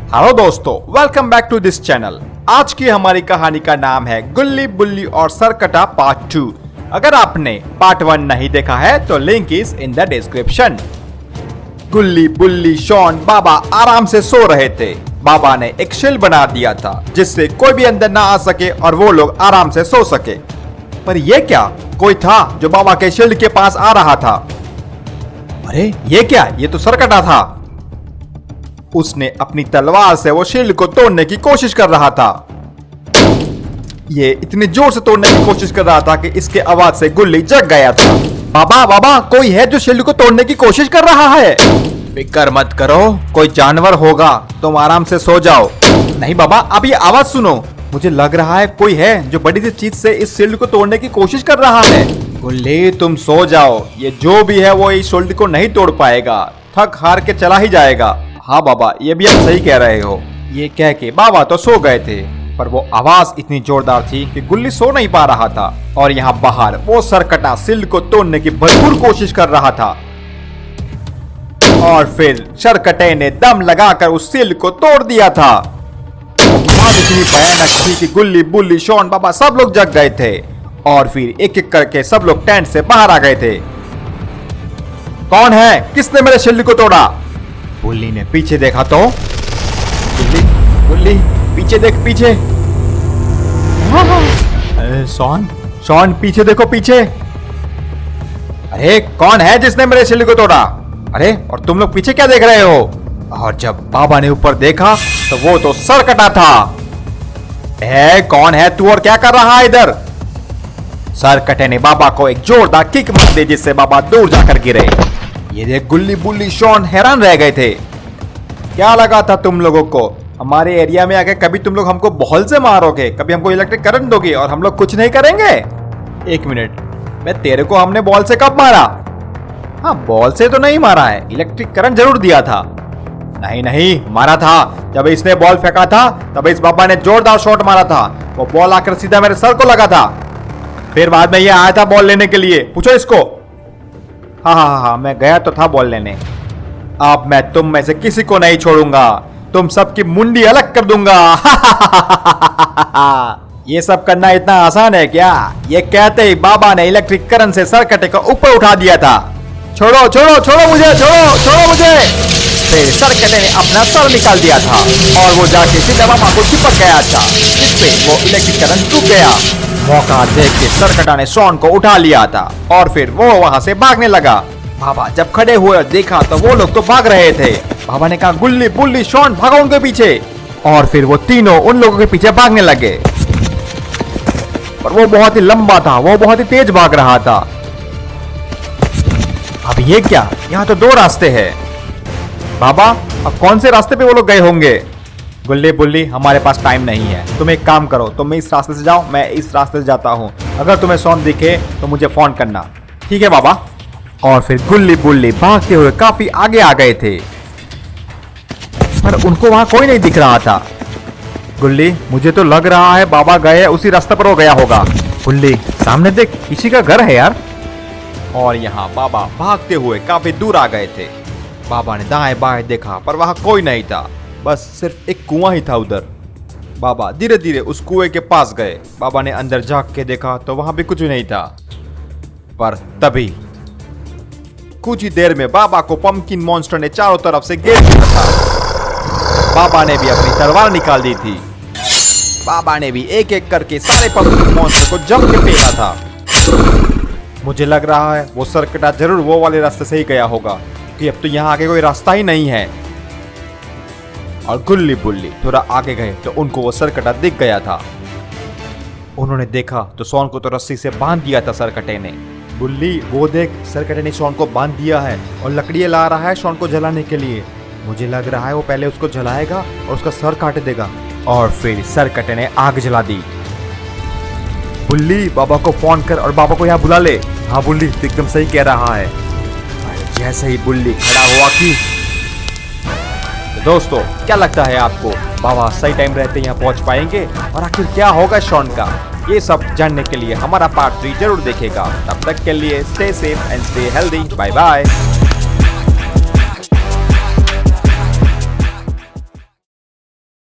Hello दोस्तों, welcome back to this channel. आज की हमारी कहानी का नाम है गुल्ली बुल्ली और सरकटा पार्ट 2। अगर आपने पार्ट 1 नहीं देखा है तो link is in the description. गुल्ली बुल्ली शॉन बाबा आराम से सो रहे थे। बाबा ने एक शील्ड बना दिया था जिससे कोई भी अंदर ना आ सके और वो लोग आराम से सो सके। पर ये क्या, कोई था जो बाबा के शील्ड के पास आ रहा था। अरे ये क्या, ये तो सरकटा था। उसने अपनी तलवार से वो शील्ड को तोड़ने की कोशिश कर रहा था। ये इतनी जोर से तोड़ने की कोशिश कर रहा था कि इसके आवाज से गुल्ली जग गया था। बाबा बाबा, कोई है जो शील्ड को तोड़ने की कोशिश कर रहा है। फिक्र मत करो, कोई जानवर होगा, तुम आराम से सो जाओ। नहीं बाबा, अब ये आवाज सुनो, मुझे लग रहा है कोई है जो बड़ी सी चीज से इस शील्ड को तोड़ने की कोशिश कर रहा है। गुल्ली तुम सो जाओ, ये जो भी है वो इस शील्ड को नहीं तोड़ पाएगा, थक हार के चला ही जाएगा। हाँ बाबा, ये भी आप सही कह रहे हो। ये कह के बाबा तो सो गए थे, पर वो आवाज इतनी जोरदार थी कि गुल्ली सो नहीं पा रहा था। और यहाँ बाहर वो सरकटा शील्ड को तोड़ने की भरपूर कोशिश कर रहा था। और फिर सरकटे ने दम लगाकर उस शील्ड को तोड़ दिया था। आवाज इतनी भयानक थी कि गुल्ली बुल्ली शॉन बाबा सब लोग जग गए थे। और फिर एक एक करके सब लोग टेंट से बाहर आ गए थे। कौन है, किसने मेरे शील्ड को तोड़ा? गुल्ली ने पीछे देखा तो गुल्ली गुल्ली पीछे देख, पीछे। शॉन पीछे देखो, पीछे। अरे कौन है जिसने मेरे शील्ड को तोड़ा? अरे और तुम लोग पीछे क्या देख रहे हो? और जब बाबा ने ऊपर देखा तो वो तो सरकटा था। कौन है तू और क्या कर रहा है इधर? सरकटे ने बाबा को एक जोरदार किक मार दी जिससे बाबा दूर जाकर गिरे। ये देख गुल्ली बुल्ली शॉन हैरान रह गए थे। क्या लगा था तुम लोगों को हमारे एरिया में आके कभी तुम लोग हमको बॉल से मारोगे, कभी हमको इलेक्ट्रिक करंट दोगे और हम लोग कुछ नहीं करेंगे? एक मिनट, मैं तेरे को हमने बॉल से कब मारा? हाँ, बॉल से तो नहीं मारा है, इलेक्ट्रिक करंट जरूर दिया था। नहीं नहीं, मारा था। जब इसने बॉल फेंका था तब इस बाबा ने जोरदार शॉट मारा था। वो बॉल आकर सीधा मेरे सर को लगा था। फिर बाद में ये आया था बॉल लेने के लिए, पूछो इसको। हाँ, मैं गया तो था बॉल लेने। अब मैं तुम में से किसी को नहीं छोड़ूंगा, तुम सबकी मुंडी अलग कर दूंगा। ये सब करना इतना आसान है क्या? ये कहते ही बाबा ने इलेक्ट्रिक करंट से सरकटे को ऊपर उठा दिया था। छोड़ो छोड़ो छोड़ो मुझे, छोड़ो मुझे। फिर सरकटे ने अपना सर निकाल दिया था और वो जाके सीधा बाबा को चिपक गया था, जिससे वो इलेक्ट्रिक करंट टूट गया। मौका देख के सरकटा ने शॉन को उठा लिया था और फिर वो वहां से भागने लगा। बाबा जब खड़े हुए देखा तो वो लोग तो भाग रहे थे। बाबा ने कहा गुल्ली बुल्ली शॉन भागो उनके पीछे। और फिर वो तीनों उन लोगों के पीछे भागने लगे। पर वो बहुत ही लंबा था, वो बहुत ही तेज भाग रहा था। अब ये क्या, यहाँ तो दो रास्ते हैं। बाबा अब कौन से रास्ते पे वो लोग गए होंगे? गुल्ली बुल्ली, हमारे पास टाइम नहीं है, तुम एक काम करो, तुम इस रास्ते से जाओ, मैं इस रास्ते से जाता हूँ। अगर तुम्हें शॉन दिखे तो मुझे फोन करना। ठीक है बाबा। और फिर गुल्ली बुल्ली भागते हुए काफी आगे आ गए थे, पर उनको वहां कोई नहीं दिख रहा था। गुल्ली, मुझे तो लग रहा है बाबा गए उसी रास्ते पर वो गया होगा। गुल्ली सामने देख, किसी का घर है यार। और यहाँ बाबा भागते हुए काफी दूर आ गए थे। बाबा ने दाएं बाएं देखा पर वहां कोई नहीं था, बस सिर्फ एक कुआं ही था उधर। बाबा धीरे धीरे उस कुएं के पास गए। बाबा ने अंदर झांक के देखा तो वहां भी कुछ नहीं था। पर तभी कुछ ही देर में बाबा को पंपकिन मॉन्स्टर ने चारों तरफ से घेर लिया था। बाबा ने भी अपनी तलवार निकाल दी थी। बाबा ने भी एक एक करके सारे पंपकिन मॉन्स्टर को जम के फेंका था। मुझे लग रहा है वो सरकटा जरूर वो वाले रास्ते से ही गया होगा, कि अब तो यहाँ आगे कोई रास्ता ही नहीं है। और गुल्ली बुल्ली थोड़ा आगे गए तो उनको वो सरकटा दिख गया था। उन्होंने देखा तो शॉन को तो रस्सी से बांध दिया था सरकटे ने। बुल्ली वो देख, सरकटे ने शॉन को बांध दिया है और लकड़ियां ला रहा है शॉन को जलाने के लिए। मुझे लग रहा है वो पहले उसको जलाएगा और उसका सर काट देगा। और फिर सरकटे ने आग जला दी। बुल्ली बाबा को फोन कर और बाबा को यहाँ बुला ले। हाँ बुल्ली, तो एकदम सही कह रहा है। जैसे ही बुल्ली खड़ा हुआ कि दोस्तों क्या लगता है आपको, बाबा सही टाइम रहते यहाँ पहुंच पाएंगे और आखिर क्या होगा शॉन का? ये सब जानने के लिए हमारा पार्ट 3 जरूर देखेगा। तब तक के लिए stay safe and stay healthy. Bye bye.